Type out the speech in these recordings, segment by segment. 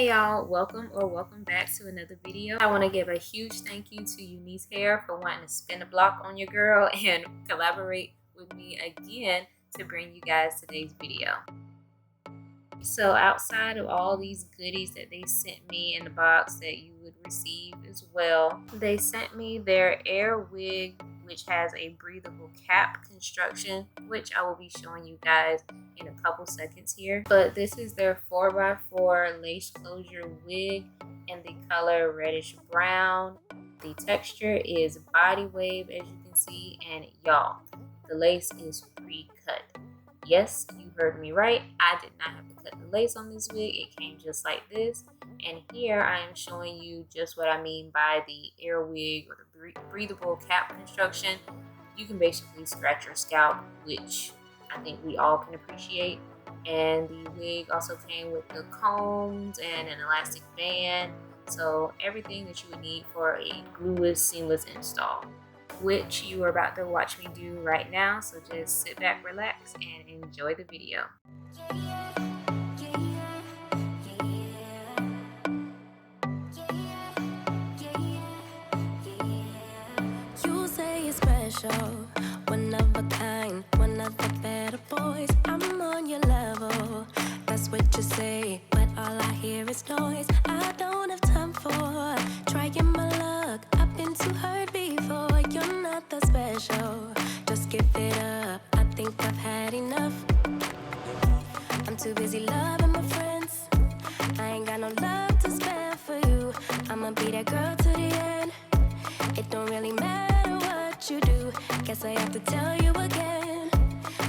Hey y'all, welcome back to another video. I want to give a huge thank you to UNicehair for wanting to spin the block on your girl and collaborate with me again to bring you guys today's video. So outside of all these goodies that they sent me in the box that you would receive as well, they sent me their air wig, which has a breathable cap construction, which I will be showing you guys in a couple seconds here. But this is their 4x4 lace closure wig in the color reddish brown. The texture is body wave, as you can see, and y'all, the lace is pre-cut. Yes, you heard me right. I did not have to cut the lace on this wig. It came just like this. And here I am showing you just what I mean by the air wig or the breathable cap construction. You can basically scratch your scalp, which I think we all can appreciate. And the wig also came with the combs and an elastic band. So everything that you would need for a glueless, seamless install, which you are about to watch me do right now. So just sit back, relax, and enjoy the video. You say you're special, one of a kind, one of the better boys. I'm on your level, that's what you say, but all I hear is noise. I don't have time for trying my luck. I've been too hurt before. You're not that special, just give it up. I think I've had enough. I'm too busy loving my friends. I ain't got no love to spare for you. I'ma be that girl to the end. It don't really matter what you do. Guess I have to tell you again,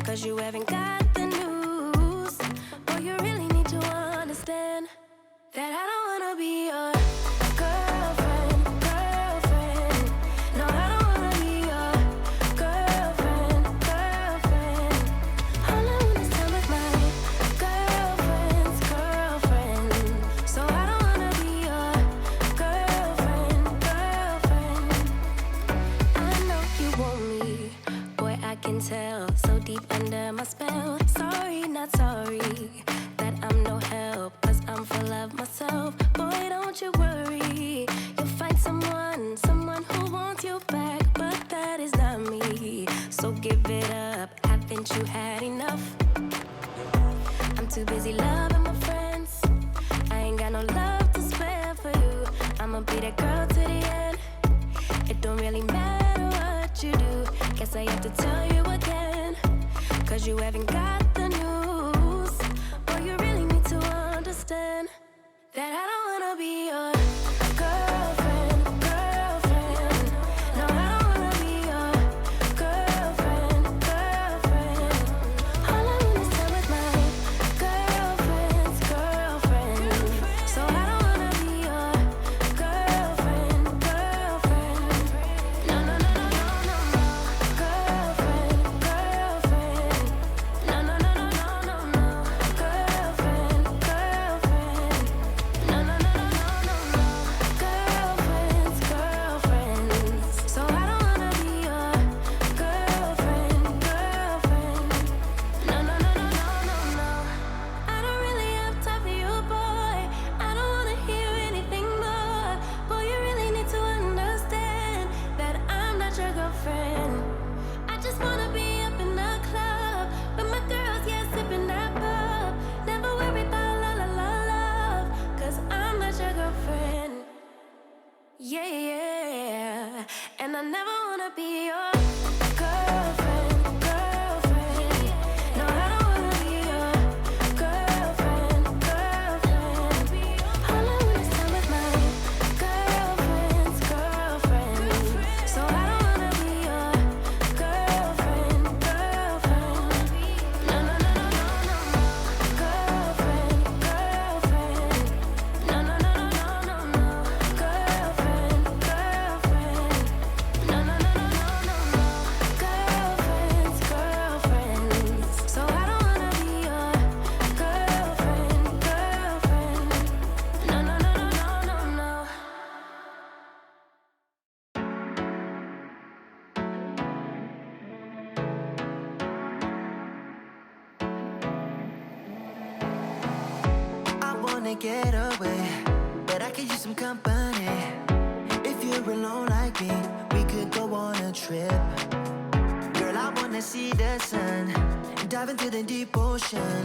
cause you haven't got the news. Boy, you really need to understand that I don't wanna be your girlfriend. No, I don't wanna be your girlfriend. All I want is time with my girlfriend's girlfriend. So I don't wanna be your girlfriend. I know you want me, boy, I can tell. So deep under my spell. Sorry, not sorry that I'm no help, cause I'm full of myself. Boy, don't you worry, you'll find someone who wants you back, but that is not me. So give it up, haven't you had enough? I'm too busy loving my friends. I ain't got no love to spare for you. I'ma be that girl to the end. It don't really matter what you do. Guess I have to tell you again, cause you haven't got the news. Boy, you really need to understand that I don't wanna be your girlfriend. No, I don't wanna be your girlfriend. All I want is time with my girlfriend's girlfriend. So I don't wanna be your girlfriend. No, no, no, no, no, no, no. Girlfriend. No, no, no, no, no, no, no. Girlfriend. No, no, no, no, no, no. wanna get away, but I could use some company. If you're alone like me, we could go on a trip. Girl, I wanna see the sun, dive into the deep ocean,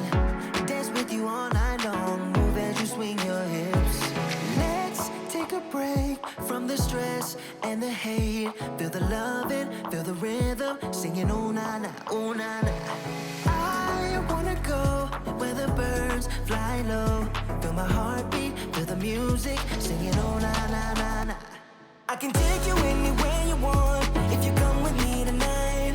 dance with you all night long, move as you swing your hips. Let's take a break from the stress and the hate. Feel the loving, feel the rhythm, singing oh na na, oh na na. I wanna go where the birds fly low, feel my heartbeat, feel the music, singing oh na na na na. I can take you anywhere you want if you come with me tonight.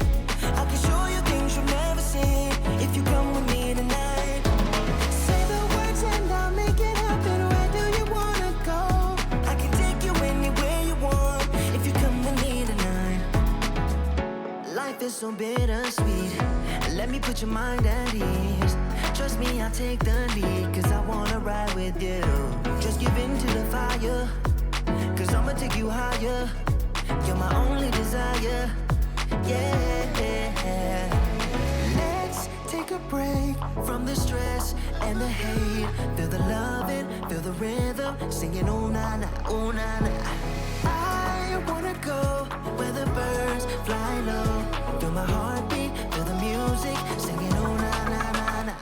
I can show you things you've never seen if you come with me tonight. Say the words and I'll make it happen. Where do you wanna go? I can take you anywhere you want if you come with me tonight. Life is so bittersweet, let me put your mind at ease. Trust me, I'll take the lead, cause I wanna ride with you. Just give in to the fire, cause I'ma take you higher. You're my only desire, yeah. Let's take a break from the stress and the hate. Feel the loving, feel the rhythm, singing oh na na, oh na na. I wanna go where the birds fly low, feel my heartbeat, feel the music, singing oh na na na na.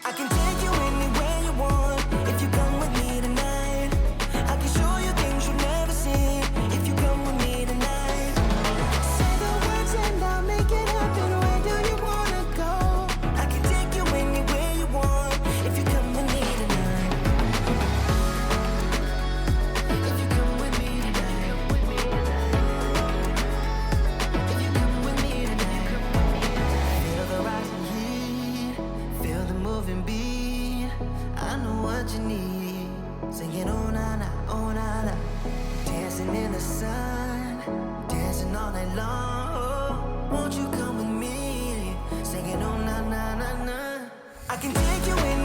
I can take you anywhere you want if you come with me tonight. I can show you things you've never seen if you come with me tonight. Say the words and I'll make it happen. Where do you wanna go? I can take you anywhere you want if you come with me tonight. If you come with me tonight. If you come with me tonight. Feel the rising heat, feel the moving beat. I know what you need, singing oh na na, oh na na. Dancing in the sun, dancing all night long. Won't you come with me, singing oh na na na na. I can take you in